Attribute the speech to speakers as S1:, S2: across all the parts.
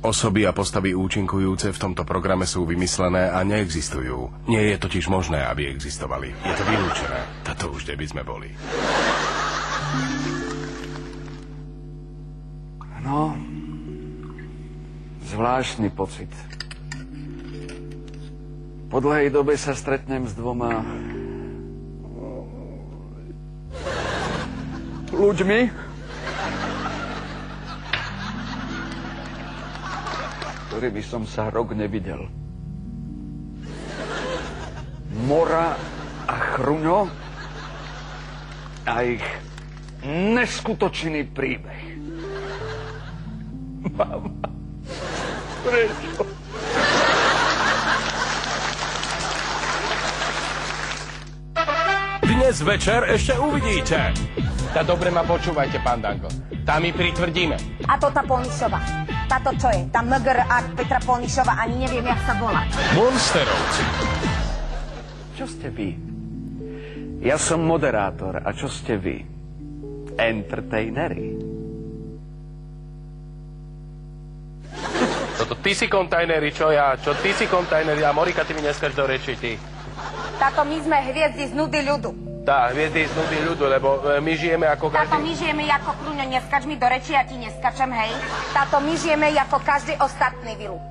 S1: Osoby a postavy účinkujúce v tomto programe sú vymyslené a neexistujú. Nie je totiž možné, aby existovali. Je to vylúčené. Tato už kde by sme boli.
S2: No, zvláštny pocit. Po dlhej dobe sa stretnem s dvoma ľuďmi, ktorý by som sa rok nevidel. Mora a Chruňo a ich neskutočný príbeh. Mama, prečo?
S1: Dnes večer ešte uvidíte.
S3: Tá dobre ma počúvajte, pán Danko. Tá my pritvrdíme.
S4: A to tá Polnišová. Táto čo je? Tá MGRA Petra Polnišová, ani neviem, jak sa volá.
S1: Monsterovci.
S2: Čo ste vy? Ja som moderátor. A čo ste vy? Entertaineri.
S3: Toto ty si kontajneri, čo ja? Čo ty si kontajneri? A Morika, ty mi neskač do reči, ty.
S4: Táto my sme hviezdy z nudy ľudu.
S3: Tá, hviezdy z nudy ľudu, lebo my žijeme ako každý...
S4: Táto my žijeme ako Chruňo, neskač mi do reči, ja ti neskačem, hej. Táto my žijeme ako každý ostatný vilu.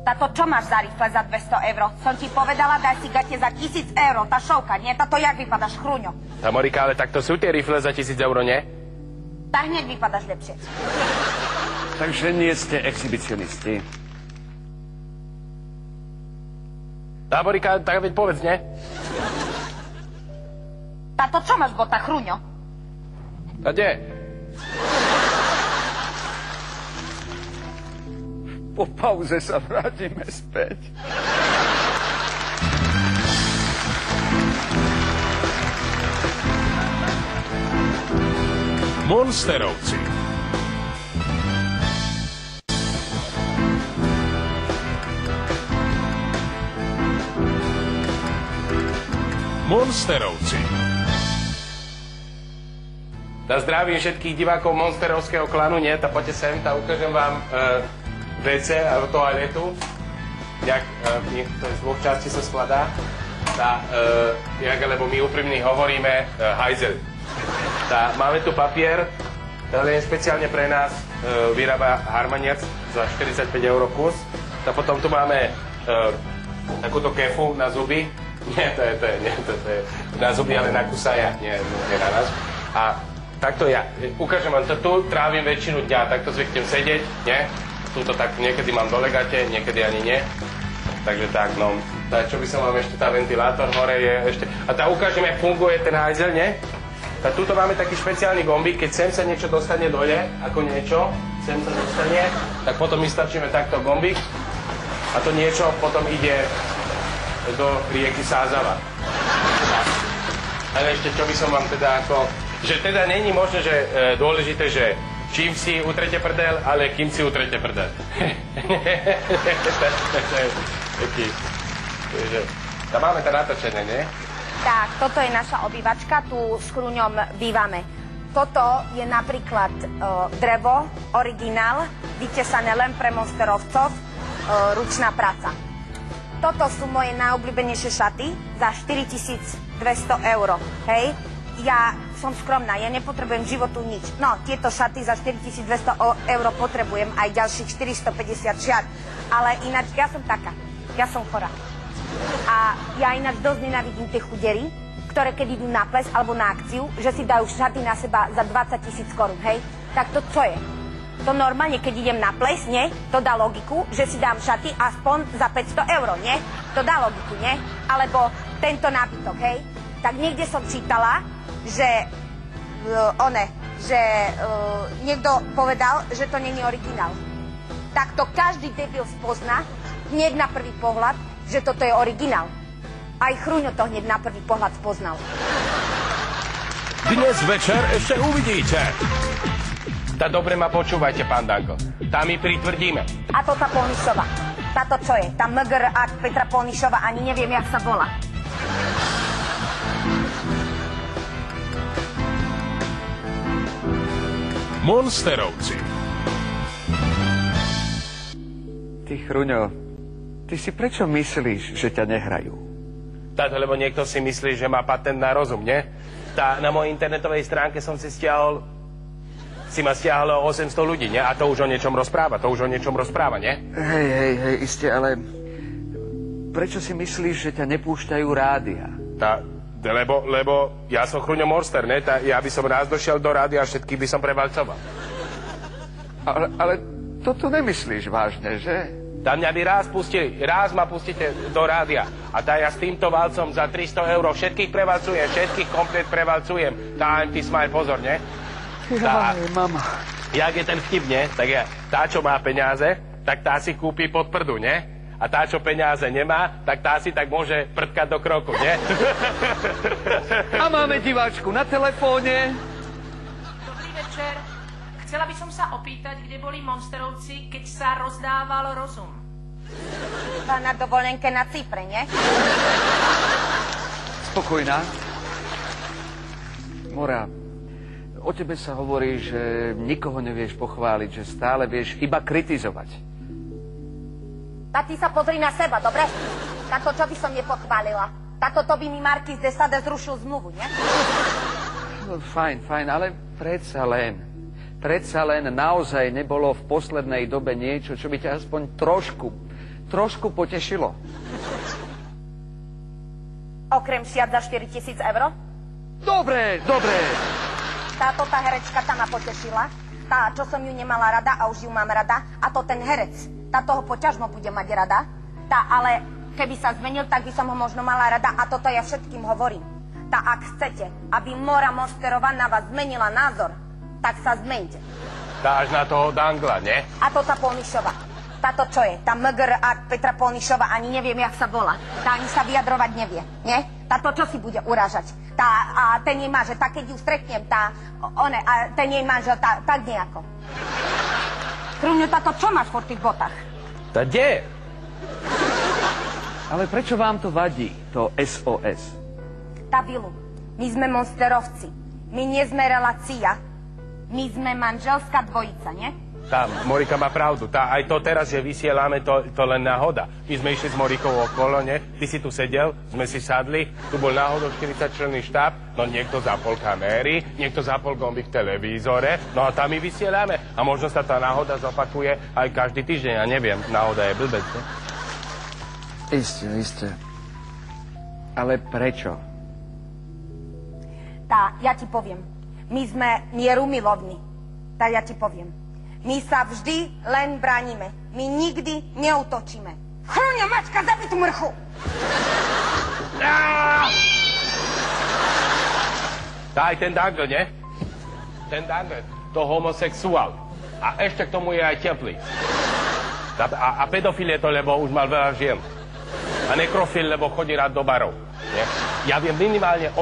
S4: Táto čo máš za rifle za 200 eur? Som ti povedala, daj si gate za 1000 eur, tá šovka, nie? Táto jak vypadáš, Chruňo?
S3: Tá Morika, ale takto sú tie rifle za 1000 eur, nie?
S4: Tak hneď vypadáš lepšie.
S2: Takže nie ste exhibicionisti.
S3: Tá Morika, tak veď povedz, nie?
S4: Táto čo máš, bota, Chruňo?
S3: A kde?
S2: Po pauze sa vrátime späť.
S1: Monsterovci. Monsterovci.
S3: Tá zdravím všetkých divákov monsterovského klanu, nie? Tá poďte sem, tá ukážem vám WC alebo toaletu. Jak to z dvoch častí sa skladá. Tá, lebo my úprimne hovoríme hajzel. Tá, máme tu papier, ale špeciálne pre nás vyrába Harmaniac za 45 € kus. Tá potom tu máme takúto kefu na zuby. Nie, to je na zuby, ale na kusaja, nie na nás. A takto ja ukážem vám to tu, trávim väčšinu dňa, takto zvyknem sedieť, nie? Tuto tak niekedy mám dole gate, niekedy ani nie. Takže tak, no. Tá, čo by som vám ešte, tá ventilátor hore je ešte. A tá ukážem, jak funguje ten hajzel, nie? A tuto máme taký špeciálny gombík, keď sem sa niečo dostane dole, ako niečo, sem sa dostane, tak potom my stačíme takto gombík a to niečo potom ide do rieky Sázava. Ale ešte, čo by som vám teda ako... Že teda není možné, že dôležité, že čím si utrete prdel, ale kým si utrete prdel. Tam máme to natočené, nie?
S4: Tak, toto je naša obývačka, tu s Chruňom bývame. Toto je napríklad drevo, originál, vytesané len pre monsterovcov, ručná práca. Toto sú moje najobľúbenejšie šaty za 4200 €, hej? Ja som skromná, ja nepotrebujem v životu nič. No, tieto šaty za 4200 € potrebujem, aj ďalších 450 šiat. Ale ináč, ja som taká, ja som chorá. A ja ináč dosť nenávidím tie chudery, ktoré keď idú na ples alebo na akciu, že si dajú šaty na seba za 20 000 korún, hej? Tak to čo je? To normálne, keď idem na ples, nie? To dá logiku, že si dám šaty aspoň za 500 €, nie? To dá logiku, nie? Alebo tento nábytok, hej? Tak niekde som čítala, že niekto povedal, že to není originál. Tak to každý debil spozná hneď na prvý pohľad, že toto je originál. Aj Chruňo to hneď na prvý pohľad spoznal.
S1: Dnes večer ešte uvidíte.
S3: Tá dobre ma počúvajte, pán Danko. Tá my pritvrdíme.
S4: A to tá Polnišová. Táto čo je? Tá MGRA Petra Polnišová, ani neviem, jak sa volá.
S1: Monsterovci.
S2: Ty, Chruňo, ty si prečo myslíš, že ťa nehrajú?
S3: Táto, lebo niekto si myslí, že má patent na rozum, nie? Na mojej internetovej stránke som si ma stiahlo 800 ľudí, nie? A to už o niečom rozpráva, nie?
S2: Hej, iste, ale prečo si myslíš, že ťa nepúšťajú rádia?
S3: Lebo ja som Chruňo Morster, ne? Ja by som raz došiel do rádia a všetkých by som prevalcoval.
S2: Ale toto nemyslíš vážne, že?
S3: Tam mňa by raz ma pustíte do rádia a ja s týmto valcom za 300 € všetkých prevalcujem, všetkých komplet prevalcujem. Ty smaj, pozor, ne?
S2: Mama.
S3: Jak je ten vtip, ne? Tak tá, čo má peniaze, tak tá si kúpi pod prdu, ne? A tá, čo peniaze nemá, tak tá si tak môže prdkať do kroku, ne?
S2: A máme diváčku na telefóne.
S5: Dobrý večer. Chcela by som sa opýtať, kde boli monsterovci, keď sa rozdával rozum.
S4: Na dovolenke na Cypre, nie?
S2: Spokojná. Mora, o tebe sa hovorí, že nikoho nevieš pochváliť, že stále vieš iba kritizovať.
S4: Tak ty sa pozri na seba, dobre? Táto čo by som nepochválila? Táto to by mi Marquis de Sade zrušil zmluvu, nie?
S2: No, fajn, ale predsa len naozaj nebolo v poslednej dobe niečo, čo by ťa aspoň trošku potešilo.
S4: Okrem šiat za 4 000 €?
S2: Dobre.
S4: Táto tá herečka tam ma potešila. Tá, čo som ju nemala rada a už ju mám rada. A to ten herec. Tá toho poťažmo bude mať rada. Tá, ale keby sa zmenil, tak by som ho možno mala rada. A toto ja všetkým hovorím. Tá, ak chcete, aby Mora Monsterová na vás zmenila názor, tak sa zmeňte.
S3: Dáš na toho Dangla, ne?
S4: A to tá Polnišová. Táto čo je? Tá MGR a Petra Polnišová, ani neviem, jak sa volá. Tá ani sa vyjadrovať nevie, nie? Táto čo si bude urážať? A ten jej manžel, tak keď ju stretnem, ten jej manžel, tak nejako. Chruňo, táto čo máš v tých botách?
S3: Tá kde?
S2: Ale prečo vám to vadí, to SOS?
S4: Tá Bilu, my sme monsterovci. My nie sme relácia. My sme manželská dvojica, nie?
S3: Tá, Morika má pravdu. Aj to teraz, že vysielame, to len náhoda. My sme išli s Morikou okolo, ne? Ty si tu sedel, sme si sadli, tu bol náhodou 40-členný štáb, no niekto zapol kamery, niekto zapol gomby v televízore, no a tam my vysielame. A možno sa tá náhoda zopakuje aj každý týždeň, ja neviem, náhoda je blbec, ne?
S2: Isté. Ale prečo?
S4: Ja ti poviem. My sme mierumilovní. Ja ti poviem. My sa vždy len bránime. My nikdy neútočíme. Chruňo, mačka, zabij tú mrchu!
S3: Aj ten Dangl, ne? Ten Dangl, to homosexuál. A ešte k tomu je aj teplý. A pedofil je to, lebo už mal veľa žien. A nekrofil, lebo chodí rád do barov. Nie? Ja viem minimálne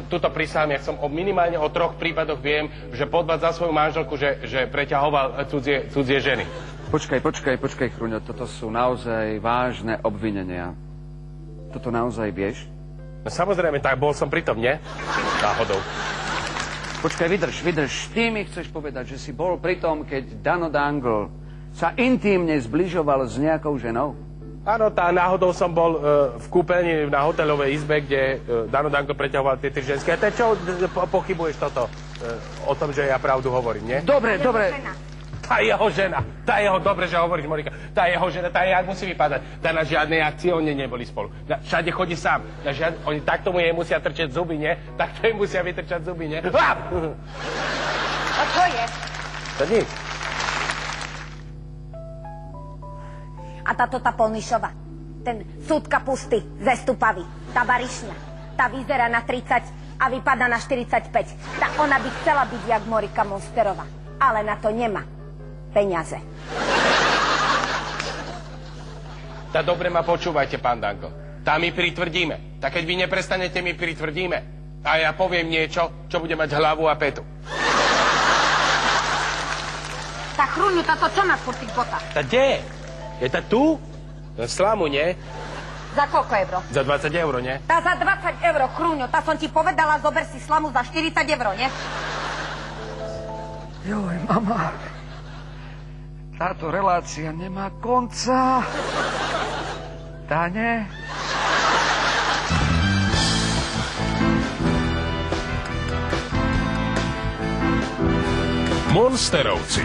S3: tuto prísahám, ja som minimálne o 3 prípadoch viem, že podvádzal svoju manželku, že preťahoval cudzie ženy.
S2: Počkaj, Chruňo, toto sú naozaj vážne obvinenia. Toto naozaj vieš?
S3: No samozrejme, tak bol som pri tom, nie? Náhodou.
S2: Počkaj, vydrž. Ty mi chceš povedať, že si bol pri tom, keď Dano Dangl sa intímne zbližoval s nejakou ženou?
S3: Áno, náhodou som bol v kúpeľni na hotelovej izbe, kde Dano Dangl preťahoval tie 3 ženské. A čo pochybuješ toto o tom, že ja pravdu hovorím, nie?
S2: Dobre.
S3: Tá jeho žena, dobre, že hovoríš, Morika, tá jeho žena, jak musí vypadať. Na žiadnej akcii oni neboli spolu. Všade chodí sám. Oni takto mu jej musia trčať zuby, nie? Takto jej musia vytrčať zuby, nie?
S4: A čo je?
S3: To nič.
S4: A tá Polnišová, ten súdka pusty, zestupavý, tá Barišňa, tá vyzerá na 30 a vypadá na 45. Tá ona by chcela byť jak Morika Monsterová, ale na to nemá peniaze.
S3: Tá dobre ma počúvajte, pán Dangl. Tá my pritvrdíme. Tak keď vy neprestanete, my pritvrdíme. A ja poviem niečo, čo bude mať hlavu a petu.
S4: Tá Chruňu, táto čo máš v tých botách?
S3: Tá kde? Je to tu? Slamu, nie?
S4: Za koľko euro?
S3: Za 20 €, nie?
S4: Tá za 20 €, Chruňo. Tá som ti povedala, zober si slamu za 40 €, nie?
S2: Joj, mama. Táto relácia nemá konca. Tane?
S1: Monsterovci.